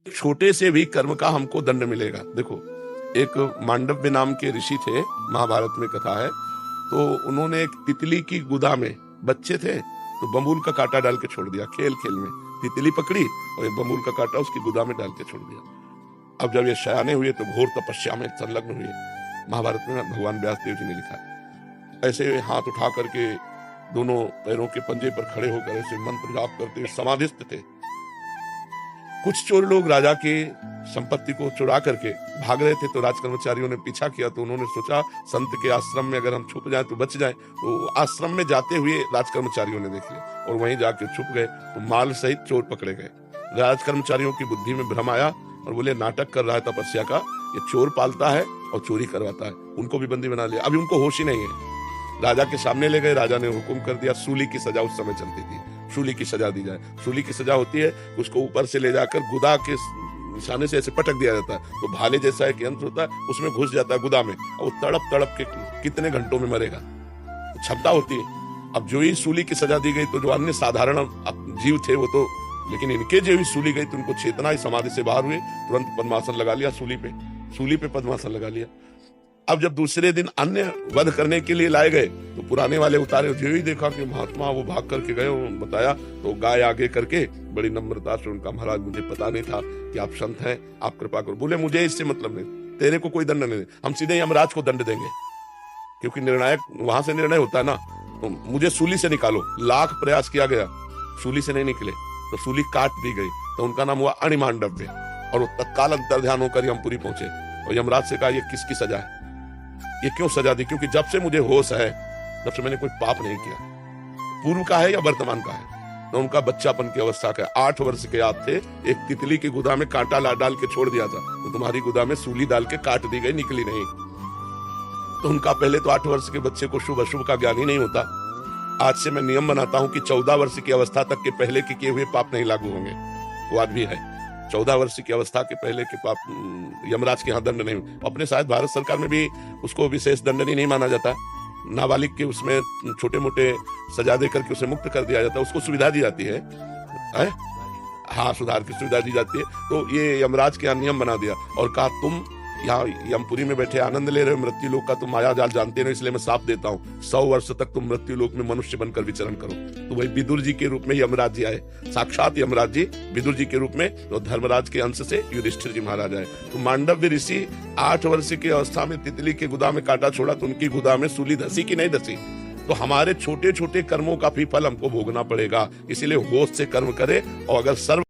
छोटे से भी कर्म का हमको दंड मिलेगा। देखो, एक मांडव्य नाम के ऋषि थे, महाभारत में कथा है। तो उन्होंने एक तितली की गुदा में, बच्चे थे तो बबूल का कांटा डाल के छोड़ दिया। खेल खेल में तितली पकड़ी और एक बबूल का कांटा उसकी गुदा में डाल के छोड़ दिया। अब जब ये शयाने हुए तो घोर तपस्या में संलग्न हुए। महाभारत में भगवान व्यास देव जी ने लिखा। ऐसे हाथ उठा करके दोनों पैरों के पंजे पर खड़े होकर ऐसे मंत्र जाप करते हुए समाधिस्थ थे। कुछ चोर लोग राजा के संपत्ति को चुरा करके भाग रहे थे, तो राजकर्मचारियों ने पीछा किया। तो उन्होंने सोचा संत के आश्रम में अगर हम छुप जाएं तो बच जाएं। तो आश्रम में जाते हुए राजकर्मचारियों ने देख लिया और वहीं जाके छुप गए। तो माल सहित चोर पकड़े गए। राजकर्मचारियों की बुद्धि में भ्रम आया और बोले नाटक कर रहा है तपस्या का, ये चोर पालता है और चोरी करवाता है। उनको भी बंदी बना लिया। अभी उनको होश ही नहीं है। राजा के सामने ले गए। राजा ने हुक्म कर दिया, सूली की सजा उस समय चलती थी, सूली की सजा दी जाए। सूली की सजा होती है उसको ऊपर से ले जाकर गुदा के निशाने से ऐसे पटक दिया जाता है। तो भाले जैसा एक यंत्र होता है, उसमें घुस जाता है गुदा में, और तड़प तड़प के कितने घंटों में मरेगा, क्षमता होती है। अब जो ही सूली की सजा दी गई तो जो अन्य साधारण जीव थे वो तो, लेकिन इनके जो ही सूली गई तो उनको चेतना ही समाधि से बाहर हुए, तुरंत पद्मासन लगा लिया। सूली पे पद्मासन लगा लिया। अब जब दूसरे दिन अन्य वध करने के लिए लाए गए तो पुराने वाले उतारे, जो ही देखा कि महात्मा वो भाग करके गए, बताया तो गाय आगे करके बड़ी नम्रता से उनका, महाराज मुझे पता नहीं था कि आप संत हैं, आप कृपा करो। बोले मुझे इससे मतलब नहीं, तेरे को कोई दंड नहीं, हम सीधे यमराज को दंड देंगे, क्योंकि निर्णायक वहां से निर्णय होता है ना। तो मुझे सूली से निकालो। लाख प्रयास किया गया, सूली से नहीं निकले, तो सूली काट दी गई। तो उनका नाम हुआ अणिमांडव्य। और वो तत्काल अंतर्ध्यान होकर यमपुरी पहुंचे और यमराज से कहा ये किसकी सजा है, ये क्यों सजा दी? क्योंकि जब से मुझे होश है तब से मैंने कोई पाप नहीं किया। पूर्व का है या वर्तमान का है? तो उनका बच्चापन की अवस्था का 8 वर्ष के आप थे, एक तितली की गुदा में कांटा डाल के छोड़ दिया था, तो तुम्हारी गुदा में सूली डाल के काट दी गई, निकली नहीं। तो उनका पहले तो 8 वर्ष के बच्चे को शुभ अशुभ का ज्ञान ही नहीं होता। आज से मैं नियम बनाता हूं कि 14 वर्ष की अवस्था तक के पहले के किए हुए पाप नहीं लागू होंगे। वो आज भी है, 14 वर्ष की अवस्था के पहले के पाप यमराज के यहाँ दंड नहीं। अपने शायद भारत सरकार में भी उसको विशेष दंडनीय नहीं माना जाता। नाबालिग के उसमें छोटे मोटे सजा देकर के उसे मुक्त कर दिया जाता है, उसको सुविधा दी जाती है? हाँ, सुधार की सुविधा दी जाती है। तो ये यमराज के यहाँ नियम बना दिया और कहा तुम यहाँ यमपुरी में बैठे आनंद ले रहे हो, मृत्यु लोक का तुम माया जाल जानते हो, इसलिए मैं साफ देता हूँ 100 वर्ष तक तुम मृत्यु लोक में मनुष्य बनकर विचरण करो। तो वही विदुर जी के रूप में यमराज जी आए, साक्षात यमराज जी विदुर जी के रूप में, तो धर्मराज के अंश से युधिष्ठिर जी महाराज आए। तो मांडव्य ऋषि 8 वर्ष की अवस्था में तितली के गुदा में कांटा छोड़ा तो उनकी गुदा में सूली धसी की नहीं धसी। तो हमारे छोटे छोटे कर्मों का भी फल हमको भोगना पड़ेगा, इसीलिए होश से कर्म करे। और अगर सर्व